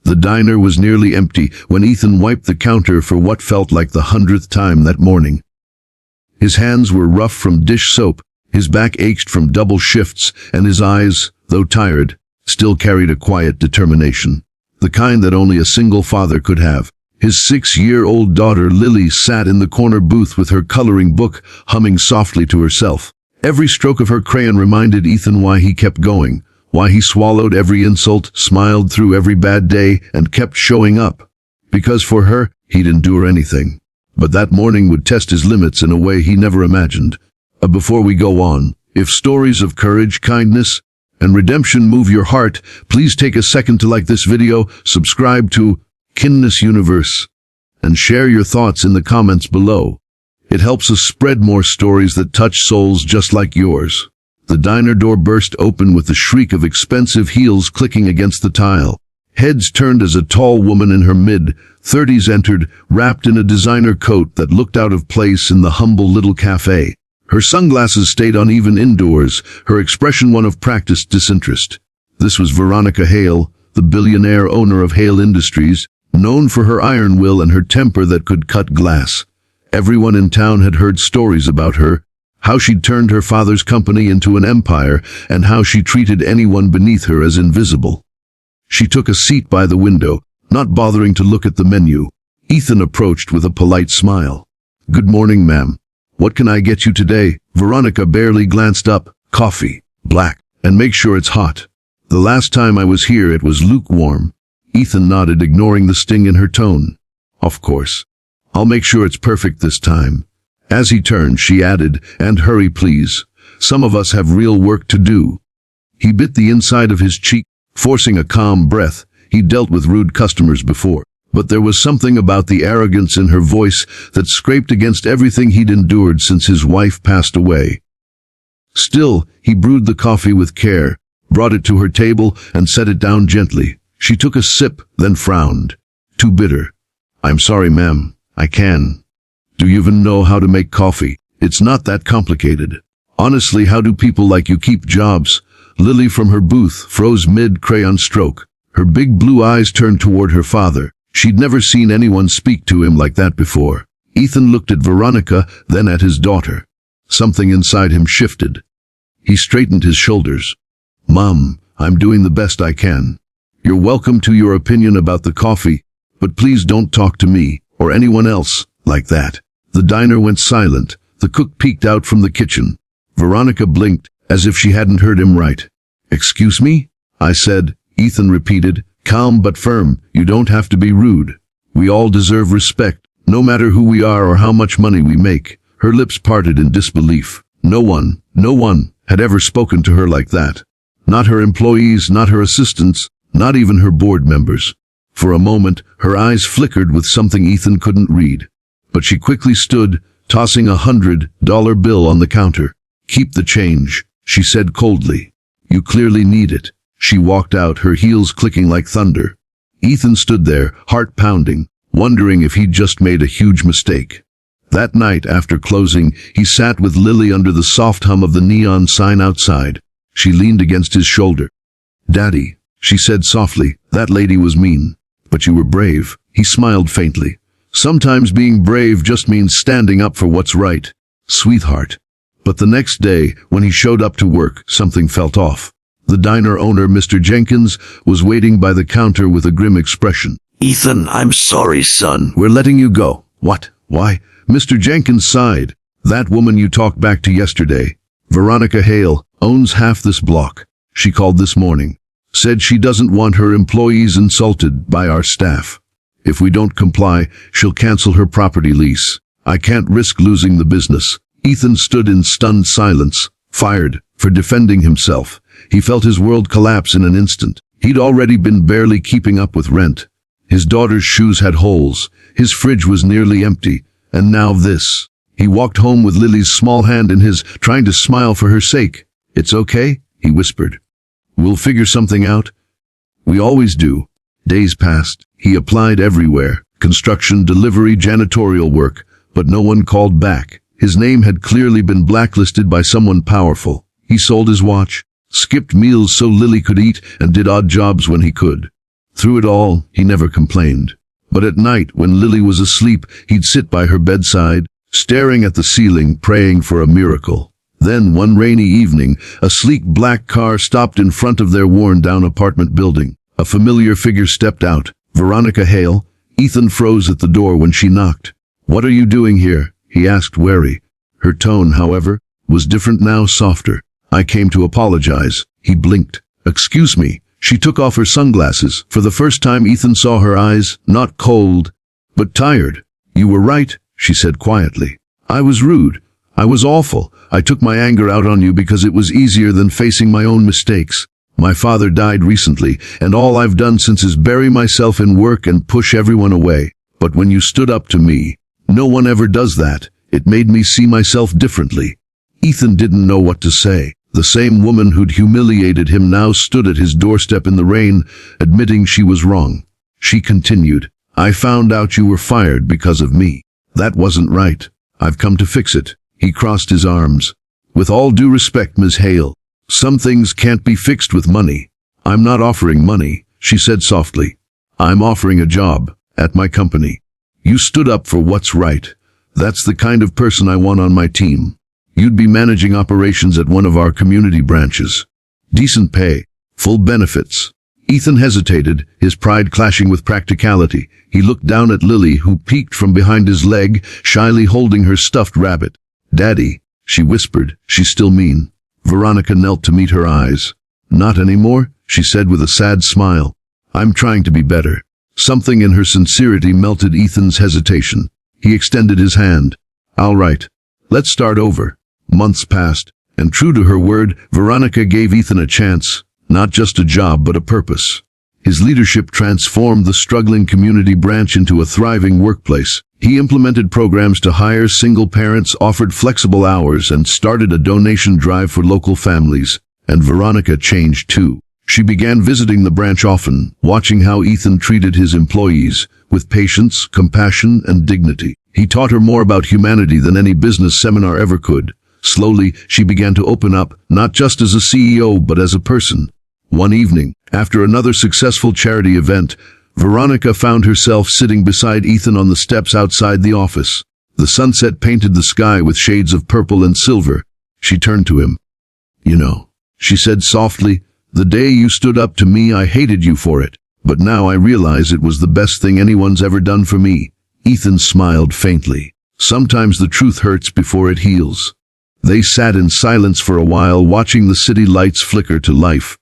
The diner was nearly empty when Ethan wiped the counter for what felt like the 100th time that morning. His hands were rough from dish soap, his back ached from double shifts, and his eyes, though tired, still carried a quiet determination. The kind that only a single father could have. His 6-year-old daughter Lily sat in the corner booth with her coloring book, humming softly to herself. Every stroke of her crayon reminded Ethan why he kept going, why he swallowed every insult, smiled through every bad day, and kept showing up. Because for her, he'd endure anything. But that morning would test his limits in a way he never imagined. Before we go on, if stories of courage, kindness, and redemption move your heart, please take a second to like this video, subscribe to Kindness Universe, and share your thoughts in the comments below. It helps us spread more stories that touch souls just like yours. The diner door burst open with the shriek of expensive heels clicking against the tile. Heads turned as a tall woman in her mid-30s entered, wrapped in a designer coat that looked out of place in the humble little cafe. Her sunglasses stayed on even indoors, her expression one of practiced disinterest. This was Veronica Hale, the billionaire owner of Hale Industries, known for her iron will and her temper that could cut glass. Everyone in town had heard stories about her, how she'd turned her father's company into an empire, and how she treated anyone beneath her as invisible. She took a seat by the window, not bothering to look at the menu. Ethan approached with a polite smile. "Good morning, ma'am. What can I get you today?" Veronica barely glanced up. "Coffee, black, and make sure it's hot." "The last time I was here it was lukewarm." Ethan nodded, ignoring the sting in her tone. "Of course. I'll make sure it's perfect this time." As he turned, she added, "And hurry, please. Some of us have real work to do." He bit the inside of his cheek, forcing a calm breath. He'd dealt with rude customers before, but there was something about the arrogance in her voice that scraped against everything he'd endured since his wife passed away. Still, he brewed the coffee with care, brought it to her table, and set it down gently. She took a sip, then frowned. "Too bitter." "I'm sorry, ma'am. I can." "Do you even know how to make coffee? It's not that complicated." "Honestly, how do people like you keep jobs?" Lily from her booth froze mid-crayon stroke. Her big blue eyes turned toward her father. She'd never seen anyone speak to him like that before. Ethan looked at Veronica, then at his daughter. Something inside him shifted. He straightened his shoulders. "Mom, I'm doing the best I can. You're welcome to your opinion about the coffee, but please don't talk to me, or anyone else, like that." The diner went silent. The cook peeked out from the kitchen. Veronica blinked, as if she hadn't heard him right. "Excuse me?" "I said," Ethan repeated, calm but firm, "you don't have to be rude. We all deserve respect, no matter who we are or how much money we make." Her lips parted in disbelief. No one had ever spoken to her like that. Not her employees, not her assistants, not even her board members. For a moment, her eyes flickered with something Ethan couldn't read. But she quickly stood, tossing a $100 bill on the counter. "Keep the change," she said coldly. "You clearly need it." She walked out, her heels clicking like thunder. Ethan stood there, heart pounding, wondering if he'd just made a huge mistake. That night, after closing, he sat with Lily under the soft hum of the neon sign outside. She leaned against his shoulder. "Daddy," she said softly, "that lady was mean. But you were brave." He smiled faintly. "Sometimes being brave just means standing up for what's right, sweetheart." But the next day, when he showed up to work, something felt off. The diner owner, Mr. Jenkins, was waiting by the counter with a grim expression. "Ethan, I'm sorry, son." "We're letting you go." "What? Why?" Mr. Jenkins sighed. "That woman you talked back to yesterday, Veronica Hale, owns half this block. She called this morning. Said she doesn't want her employees insulted by our staff. If we don't comply, she'll cancel her property lease. I can't risk losing the business." Ethan stood in stunned silence, fired for defending himself. He felt his world collapse in an instant. He'd already been barely keeping up with rent. His daughter's shoes had holes. His fridge was nearly empty. And now this. He walked home with Lily's small hand in his, trying to smile for her sake. "It's okay," he whispered. "We'll figure something out." "We always do." Days passed. He applied everywhere. Construction, delivery, janitorial work. But no one called back. His name had clearly been blacklisted by someone powerful. He sold his watch, skipped meals so Lily could eat, and did odd jobs when he could. Through it all, he never complained. But at night, when Lily was asleep, he'd sit by her bedside, staring at the ceiling, praying for a miracle. Then, one rainy evening, a sleek black car stopped in front of their worn-down apartment building. A familiar figure stepped out. Veronica Hale. Ethan froze at the door when she knocked. "What are you doing here?" he asked, wary. Her tone, however, was different now, softer. "I came to apologize." He blinked. "Excuse me." She took off her sunglasses. For the first time, Ethan saw her eyes, not cold, but tired. "You were right," she said quietly. "I was rude. I was awful. I took my anger out on you because it was easier than facing my own mistakes. My father died recently, and all I've done since is bury myself in work and push everyone away. But when you stood up to me, no one ever does that. It made me see myself differently." Ethan didn't know what to say. The same woman who'd humiliated him now stood at his doorstep in the rain, admitting she was wrong. She continued, "I found out you were fired because of me. That wasn't right. I've come to fix it." He crossed his arms. "With all due respect, Ms. Hale, some things can't be fixed with money." "I'm not offering money," she said softly. "I'm offering a job at my company. You stood up for what's right. That's the kind of person I want on my team. You'd be managing operations at one of our community branches. Decent pay, full benefits." Ethan hesitated, his pride clashing with practicality. He looked down at Lily, who peeked from behind his leg, shyly holding her stuffed rabbit. "Daddy," she whispered. "She's still mean." Veronica knelt to meet her eyes. "Not anymore," she said with a sad smile. "I'm trying to be better." Something in her sincerity melted Ethan's hesitation. He extended his hand. "All right. Let's start over." Months passed, and true to her word, Veronica gave Ethan a chance, not just a job but a purpose. His leadership transformed the struggling community branch into a thriving workplace. He implemented programs to hire single parents, offered flexible hours, and started a donation drive for local families. And Veronica changed too. She began visiting the branch often, watching how Ethan treated his employees, with patience, compassion, and dignity. He taught her more about humanity than any business seminar ever could. Slowly, she began to open up, not just as a CEO, but as a person. One evening, after another successful charity event, Veronica found herself sitting beside Ethan on the steps outside the office. The sunset painted the sky with shades of purple and silver. She turned to him. "You know," she said softly, "the day you stood up to me, I hated you for it. But now I realize it was the best thing anyone's ever done for me." Ethan smiled faintly. Sometimes the truth hurts before it heals. They sat in silence for a while, watching the city lights flicker to life.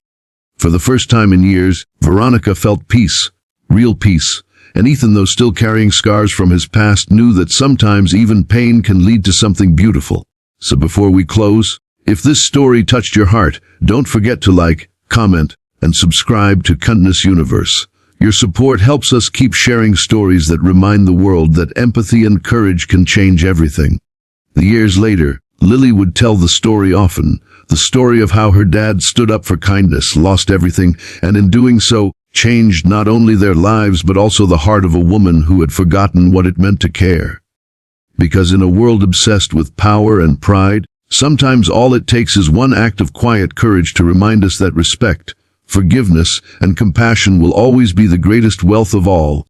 For the first time in years, Veronica felt peace, real peace, and Ethan, though still carrying scars from his past, knew that sometimes even pain can lead to something beautiful. So before we close, if this story touched your heart, don't forget to like, comment, and subscribe to Kindness Universe. Your support helps us keep sharing stories that remind the world that empathy and courage can change everything. Years later, Lily would tell the story often, the story of how her dad stood up for kindness, lost everything, and in doing so, changed not only their lives but also the heart of a woman who had forgotten what it meant to care. Because in a world obsessed with power and pride, sometimes all it takes is one act of quiet courage to remind us that respect, forgiveness, and compassion will always be the greatest wealth of all.